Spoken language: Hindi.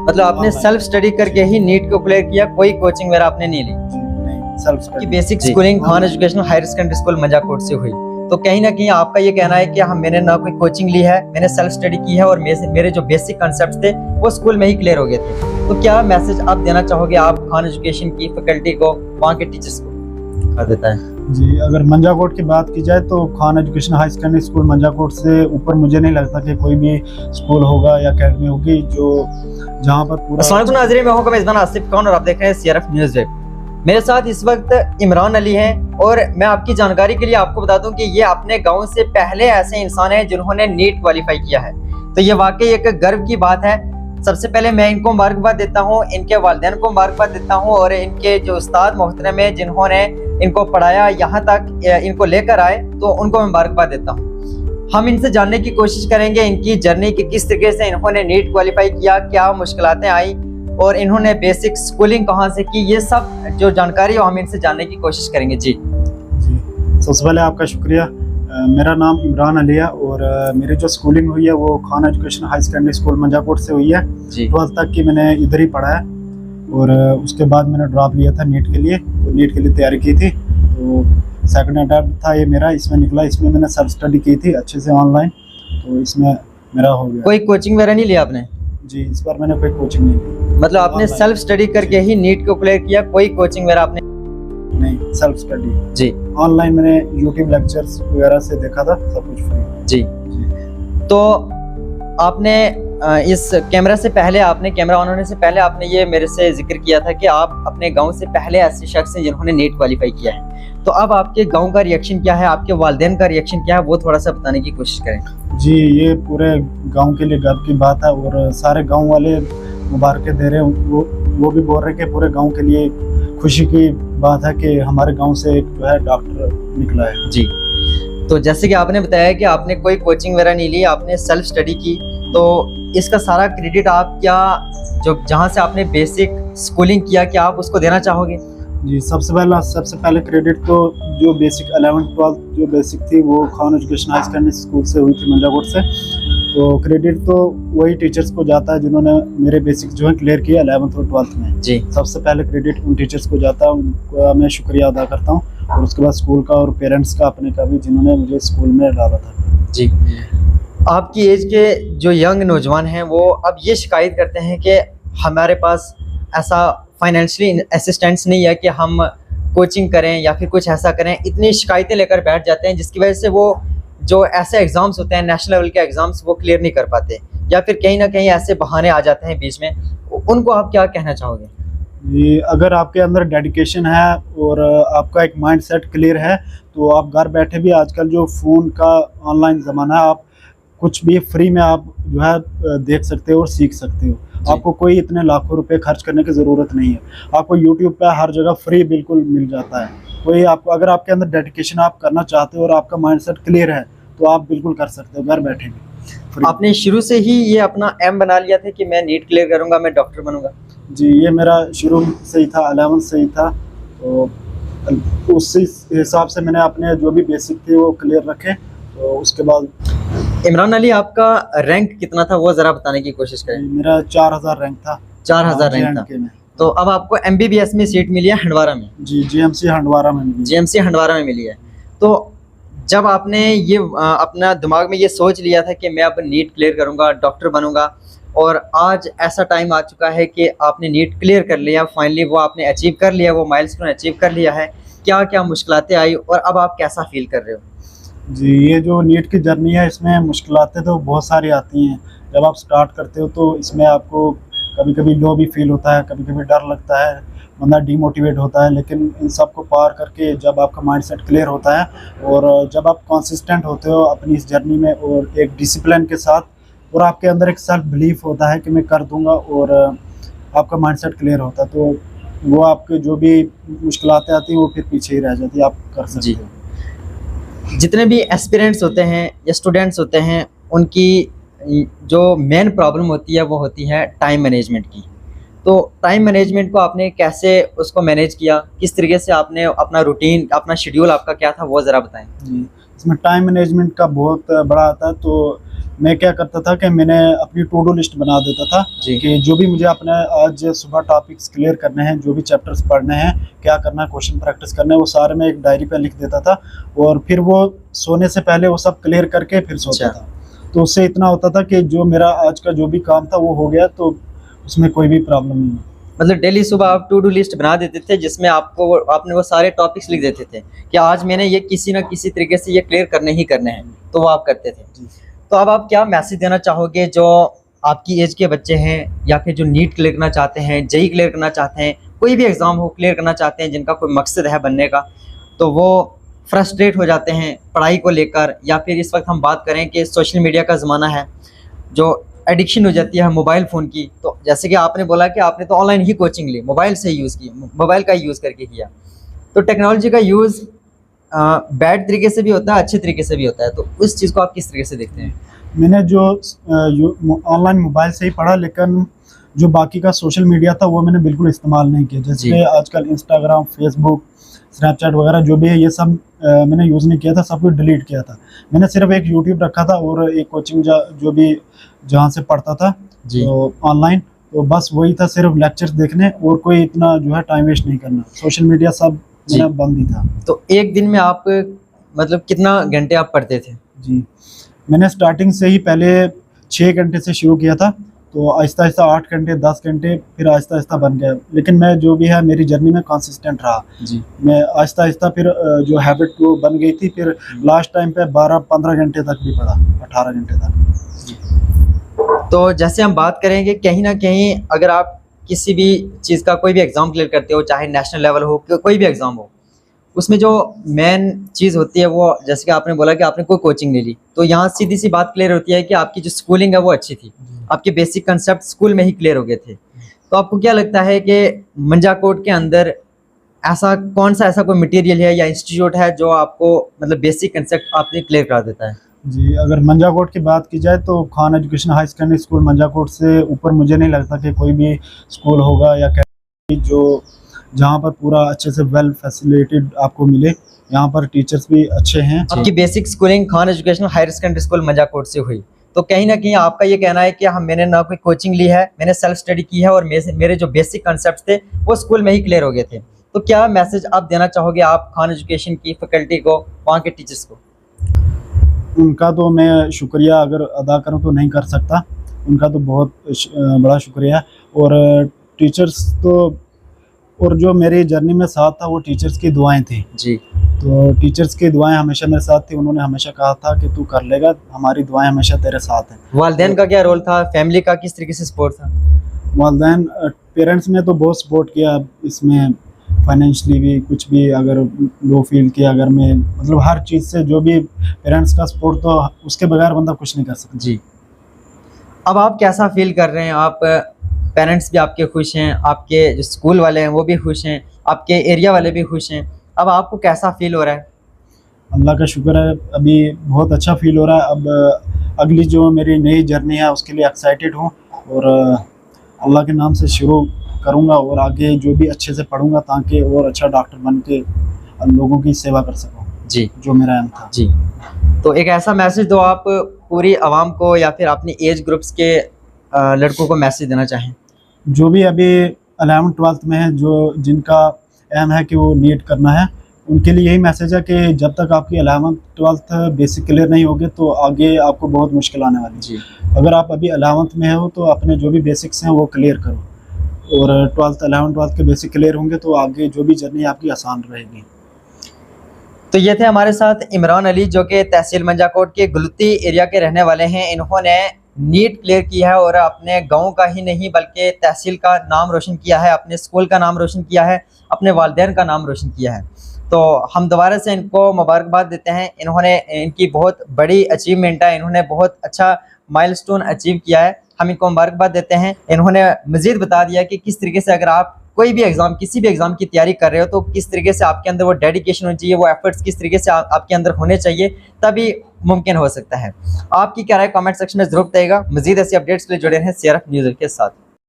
मतलब आपने सेल्फ स्टडी करके ही नीट को क्लियर किया, कोई कोचिंग वगैरह आपने नहीं ली? नहीं, सेल्फ की study. Basic schooling Khan educational higher secondary school Manjakot से हुई। तो कहीं ना कहीं आपका ये कहना है कि हम मैंने ना कोई कोचिंग ली है, मैंने सेल्फ स्टडी की है और मेरे जो बेसिक कॉन्सेप्ट्स थे वो स्कूल में ही क्लियर हो गए थे। तो क्या मैसेज आप देना चाहोगे आप खान एजुकेशन की फैकल्टी को, वहाँ के टीचर्स को? कहा देता है जी, अगर मंजाकोट की बात की जाए तो Khan education high secondary school Manjakot से ऊपर मुझे नहीं लगता कि कोई भी स्कूल होगा या अकेडमी होगी जो जहाँ पर पूरा। अस्सलाम वालेकुम नाज़रीन, मैं हूं मेज़बान आसिफ खान और आप देख रहे हैं CRF न्यूज़ वेब। मेरे साथ इस वक्त इमरान अली हैं और मैं आपकी जानकारी के लिए आपको बता दूं कि ये अपने गांव से पहले ऐसे इंसान हैं जिन्होंने नीट क्वालिफाई किया है। तो ये वाकई एक गर्व की बात है। सबसे पहले मैं इनको मुबारकबाद देता हूँ, इनके वालिदैन को मुबारकबाद देता हूँ और इनके जो उस्ताद मोहतरम है जिन्होंने इनको पढ़ाया, यहाँ तक इनको लेकर आए, तो उनको मैं मुबारकबाद देता हूँ। हम इनसे जानने की कोशिश करेंगे इनकी जर्नी की, किस तरीके से इन्होंने नीट क्वालिफाई किया, क्या मुश्किलातें आई और इन्होंने बेसिक स्कूलिंग कहाँ से की, ये सब जो जानकारी है हम इनसे जानने की कोशिश करेंगे। जी सबसे पहले आपका शुक्रिया। मेरा नाम इमरान अली है और मेरी जो स्कूलिंग हुई है वो Khan education high secondary school Manjakot से हुई है। 12th तक की मैंने इधर ही पढ़ा है और उसके बाद मैंने ड्रॉप लिया था नीट के लिए, तो नीट के लिए तैयारी की थी। तो सेकंड अटैम्प्ट था ये मेरा, इसमें निकला। इसमें मैंने सेल्फ स्टडी की थी अच्छे से ऑनलाइन, तो इसमें मेरा हो गया। कोई कोचिंग वगैरह नहीं लिया आपने? जी, इस बार मैंने कोई कोचिंग नहीं ली। मतलब आपने सेल्फ स्टडी करके ही नीट को क्लियर किया, कोई कोचिंग वगैरह आपने? नहीं, सेल्फ स्टडी जी। ऑनलाइन मैंने यूट्यूब लेक्चर्स वगैरह से देखा था, सब कुछ फ्री। जी। तो आपने इस कैमरा से पहले, आपने कैमरा ऑन होने से पहले आपने ये मेरे से जिक्र किया था कि आप अपने गांव से पहले ऐसे शख्स हैं जिन्होंने नीट क्वालिफाई किया है। तो अब आपके गांव का रिएक्शन क्या है, आपके वालिदैन का रिएक्शन क्या है, वो थोड़ा सा बताने की कोशिश करें। जी, ये पूरे गांव के लिए गर्व की बात है और सारे गांव वाले मुबारकें दे रहे हैं। वो भी बोल रहे हैं कि पूरे गांव के लिए खुशी की बात है कि हमारे गांव से एक जो है डॉक्टर निकला है। जी। तो जैसे कि आपने बताया कि आपने कोई कोचिंग वगैरह नहीं ली, आपने सेल्फ स्टडी की, तो इसका सारा क्रेडिट आप क्या, जो जहाँ से आपने बेसिक स्कूलिंग किया, क्या आप उसको देना चाहोगे? जी, सबसे पहले क्रेडिट तो जो बेसिक 11th 12th जो बेसिक थी वो Khan education high secondary school से हुई थी मंजाकोट से। तो क्रेडिट तो वही टीचर्स को जाता है जिन्होंने मेरे बेसिक जो है क्लियर किया 11th और 12th में। जी। सबसे पहले क्रेडिट उन टीचर्स को जाता है, उनका मैं शुक्रिया अदा करता हूँ। और उसके बाद स्कूल का और पेरेंट्स का, अपने का भी, जिन्होंने मुझे स्कूल में डाला था। जी। आपकी एज के जो यंग नौजवान हैं वो अब ये शिकायत करते हैं कि हमारे पास ऐसा फाइनेंशियली असिस्टेंस नहीं है कि हम कोचिंग करें या फिर कुछ ऐसा करें। इतनी शिकायतें लेकर बैठ जाते हैं जिसकी वजह से वो जो ऐसे एग्ज़ाम्स होते हैं, नेशनल लेवल के एग्ज़ाम्स, वो क्लियर नहीं कर पाते, या फिर कहीं ना कहीं ऐसे बहाने आ जाते हैं बीच में। उनको आप क्या कहना चाहोगे? ये अगर आपके अंदर डेडिकेशन है और आपका एक माइंड सेट क्लियर है तो आप घर बैठे भी, आजकल जो फ़ोन का ऑनलाइन ज़माना है, आप कुछ भी फ्री में आप जो है देख सकते हो और सीख सकते हो। आपको कोई इतने लाखों रुपए खर्च करने की ज़रूरत नहीं है। आपको यूट्यूब पे हर जगह फ्री बिल्कुल मिल जाता है। कोई आपको, अगर आपके अंदर डेडिकेशन आप करना चाहते हो और आपका माइंड सेट क्लियर है तो आप बिल्कुल कर सकते हो घर बैठे भी। आपने शुरू से ही ये अपना एम बना लिया था कि मैं नीट क्लियर करूंगा, मैं डॉक्टर बनूंगा? जी, ये मेरा शुरू से ही था, 11th से ही था। तो उसी हिसाब से मैंने अपने जो भी बेसिक थे वो क्लियर रखे। तो उसके बाद इमरान अली, आपका रैंक कितना था वो ज़रा बताने की कोशिश करें। मेरा 4000 रैंक था। 4000 रैंक था। तो अब आपको MBBS में सीट मिली है हंडवारा में? जी, GMC हंडवारा में मिली। GMC हंडवारा में मिली है। तो जब आपने ये अपना दिमाग में ये सोच लिया था कि मैं अब नीट क्लियर करूंगा, डॉक्टर बनूंगा, और आज ऐसा टाइम आ चुका है कि आपने नीट क्लियर कर लिया, फाइनली वो आपने अचीव कर लिया, वो माइलस्टोन अचीव कर लिया है, क्या क्या मुश्किलातें आई और अब आप कैसा फील कर रहे हो? जी, ये जो नीट की जर्नी है इसमें मुश्किलातें तो बहुत सारी आती हैं। जब आप स्टार्ट करते हो तो इसमें आपको कभी कभी लो भी फील होता है, कभी कभी डर लगता है, बंदा डीमोटिवेट होता है। लेकिन इन सब को पार करके जब आपका माइंडसेट क्लियर होता है और जब आप कंसिस्टेंट होते हो अपनी इस जर्नी में और एक डिसिप्लिन के साथ, और आपके अंदर एक सेल्फ बिलीफ होता है कि मैं कर दूंगा, और आपका माइंडसेट क्लियर होता है, तो वो आपके जो भी मुश्किलातें आती हैं वो फिर पीछे ही रह जाती है, आप कर सकते हो। जितने भी एस्पिरेंट्स होते हैं या स्टूडेंट्स होते हैं, उनकी जो मेन प्रॉब्लम होती है वो होती है टाइम मैनेजमेंट की। तो टाइम मैनेजमेंट को आपने कैसे उसको मैनेज किया, किस तरीके से आपने अपना रूटीन, अपना शेड्यूल आपका क्या था, वो ज़रा बताएं। जी, इसमें टाइम मैनेजमेंट का बहुत बड़ा आता है। तो मैं क्या करता था कि मैंने अपनी टू डू लिस्ट बना देता था कि जो भी मुझे अपने आज सुबह टॉपिक्स क्लियर करने हैं, जो भी चैप्टर्स पढ़ने हैं, क्या करना है, क्वेश्चन प्रैक्टिस करने हैं, वो सारे मैं एक डायरी पे लिख देता था और फिर वो सोने से पहले वो सब क्लियर करके फिर सोता था। तो उससे इतना होता था कि जो मेरा आज का जो भी काम था वो हो गया, तो उसमें कोई भी प्रॉब्लम नहीं है। मतलब डेली सुबह आप टू डू लिस्ट बना देते थे जिसमें आपने वो सारे टॉपिक्स लिख देते थे कि आज मैंने ये किसी ना किसी तरीके से ये क्लियर करने ही करने हैं, तो वो आप करते थे। तो अब आप क्या मैसेज देना चाहोगे जो आपकी एज के बच्चे हैं या फिर जो नीट क्लियर करना चाहते हैं, जेई क्लियर करना चाहते हैं, कोई भी एग्ज़ाम हो क्लियर करना चाहते हैं, जिनका कोई मकसद है बनने का, तो वो फ्रस्ट्रेट हो जाते हैं पढ़ाई को लेकर, या फिर इस वक्त हम बात करें कि सोशल मीडिया का ज़माना है, जो एडिक्शन हो जाती है मोबाइल फ़ोन की। तो जैसे कि आपने बोला कि आपने तो ऑनलाइन ही कोचिंग ली, मोबाइल से यूज़ की, मोबाइल का यूज़ करके किया। तो टेक्नोलॉजी का यूज़ बैड तरीके से भी होता है, अच्छे तरीके से भी होता है, तो उस चीज़ को आप किस तरीके से देखते हैं? मैंने जो ऑनलाइन मोबाइल से ही पढ़ा, लेकिन जो बाकी का सोशल मीडिया था वो मैंने बिल्कुल इस्तेमाल नहीं किया। जैसे आजकल इंस्टाग्राम, फेसबुक, स्नैपचैट वगैरह जो भी है ये सब मैंने यूज़ नहीं किया था, सब कुछ डिलीट किया था। मैंने सिर्फ एक यूट्यूब रखा था और एक कोचिंग जो भी जहाँ से पढ़ता था तो ऑनलाइन, तो बस वही था, सिर्फ लेक्चर्स देखने और कोई इतना जो है टाइम वेस्ट नहीं करना। सोशल मीडिया सब मेरा बंद ही था। तो एक दिन में आप मतलब कितना घंटे आप पढ़ते थे? जी, मैंने स्टार्टिंग से ही पहले 6 घंटे से शुरू किया था, तो आहिस्ता आहिस्ता 8 घंटे, 10 घंटे, फिर आहिस्ता आहिस्ता बन गया। लेकिन मैं जो भी है मेरी जर्नी में कंसिस्टेंट रहा जी। मैं आहिस्ता आहिस्ता फिर जो हैबिट वो बन गई थी, फिर लास्ट टाइम पे 12-15 घंटे तक भी पढ़ा, 18 घंटे तक। तो जैसे हम बात करेंगे कहीं ना कहीं अगर आप किसी भी चीज़ का कोई भी एग्ज़ाम क्लियर करते हो, चाहे नेशनल लेवल हो, कोई भी एग्ज़ाम हो, उसमें जो मेन चीज़ होती है वो, जैसे कि आपने बोला कि आपने कोई कोचिंग ले ली, तो यहाँ सीधी सी बात क्लियर होती है कि आपकी जो स्कूलिंग है वो अच्छी थी, आपके बेसिक कंसेप्ट स्कूल में ही क्लियर हो गए थे। तो आपको क्या लगता है कि मंजाकोट के अंदर ऐसा कौन सा ऐसा कोई मटेरियल है या इंस्टीट्यूट है जो आपको मतलब बेसिक कंसेप्ट आपने क्लियर करा देता है? जी, अगर मंजाकोट की बात की जाए तो Khan education high secondary school Manjakot से ऊपर मुझे नहीं लगता कि कोई भी स्कूल होगा या जो जहाँ पर पूरा अच्छे से वेल फैसिलिटेड आपको मिले। यहाँ पर टीचर्स भी अच्छे हैं। आपकी basic schooling Khan educational higher secondary school Manjakot से हुई, तो कहीं ना कहीं आपका ये कहना है कि मैंने ना कोई कोचिंग ली है, मैंने सेल्फ स्टडी की है और मेरे जो बेसिक कंसेप्ट थे वो स्कूल में ही क्लियर हो गए थे। तो क्या मैसेज आप देना चाहोगे आप खान एजुकेशन की फैकल्टी को, वहाँ के टीचर्स को? उनका तो मैं शुक्रिया अगर अदा करूँ तो नहीं कर सकता, उनका तो बहुत बड़ा शुक्रिया। और टीचर्स तो, और जो मेरी जर्नी में साथ था वो टीचर्स की दुआएं थी जी। तो टीचर्स की दुआएं हमेशा मेरे साथ थी, उन्होंने हमेशा कहा था कि तू कर लेगा, हमारी दुआएं हमेशा तेरे साथ हैं। वालिदैन का क्या रोल था, फैमिली का किस तरीके से सपोर्ट था? वालिदैन, पेरेंट्स ने तो बहुत सपोर्ट किया इसमें, फाइनेंशियली भी, कुछ भी अगर लो फील किया, अगर मैं मतलब हर चीज़ से जो भी पेरेंट्स का सपोर्ट, तो उसके बगैर बंदा कुछ नहीं कर सकता जी। अब आप कैसा फील कर रहे हैं? आप पेरेंट्स भी आपके खुश हैं, आपके जो स्कूल वाले हैं वो भी खुश हैं, आपके एरिया वाले भी खुश हैं, अब आपको कैसा फील हो रहा है? अल्लाह का शुक्र है, अभी बहुत अच्छा फील हो रहा है। अब अगली जो मेरी नई जर्नी है उसके लिए एक्साइटेड हूँ और अल्लाह के नाम से शुरू करूँगा और आगे जो भी अच्छे से पढ़ूँगा ताकि और अच्छा डॉक्टर बन के लोगों की सेवा कर सकूँ जी, जो मेरा एम था जी। तो एक ऐसा मैसेज दो आप पूरी आवाम को या फिर अपनी एज ग्रुप्स के लड़कों को मैसेज देना चाहें। जो भी अभी 11th-12th में है, जो जिनका एम है कि वो नीट करना है, उनके लिए यही मैसेज है कि जब तक आपकी 11th-12th बेसिक क्लियर नहीं होगी तो आगे आपको बहुत मुश्किल आने वाली जी। अगर आप अभी 11th में हो तो अपने जो भी बेसिक्स हैं वो क्लियर करो, और 11th-12th के बेसिक क्लियर होंगे तो आगे जो भी जर्नी आपकी आसान रहेगी। तो ये थे हमारे साथ इमरान अली, जो कि तहसील मंजाकोट के गुलती एरिया के रहने वाले हैं। इन्होंने नीट क्लियर किया है और अपने गांव का ही नहीं बल्कि तहसील का नाम रोशन किया है, अपने स्कूल का नाम रोशन किया है, अपने वालिदैन का नाम रोशन किया है। तो हम दोबारा से इनको मुबारकबाद देते हैं। इन्होंने, इनकी बहुत बड़ी अचीवमेंट है, इन्होंने बहुत अच्छा माइलस्टोन अचीव किया है, हम इनको मुबारकबाद देते हैं। इन्होंने मज़ीद बता दिया कि किस तरीके से अगर आप कोई भी एग्ज़ाम, किसी भी एग्ज़ाम की तैयारी कर रहे हो तो किस तरीके से आपके अंदर वो डेडिकेशन होनी चाहिए, वो एफर्ट्स किस तरीके से आपके अंदर होने चाहिए, तभी मुमकिन हो सकता है। आपकी क्या राय कमेंट सेक्शन में ज़रूर बताइएगा। मज़ीद ऐसी अपडेट्स के लिए जुड़े रहें CRF न्यूज़ के साथ।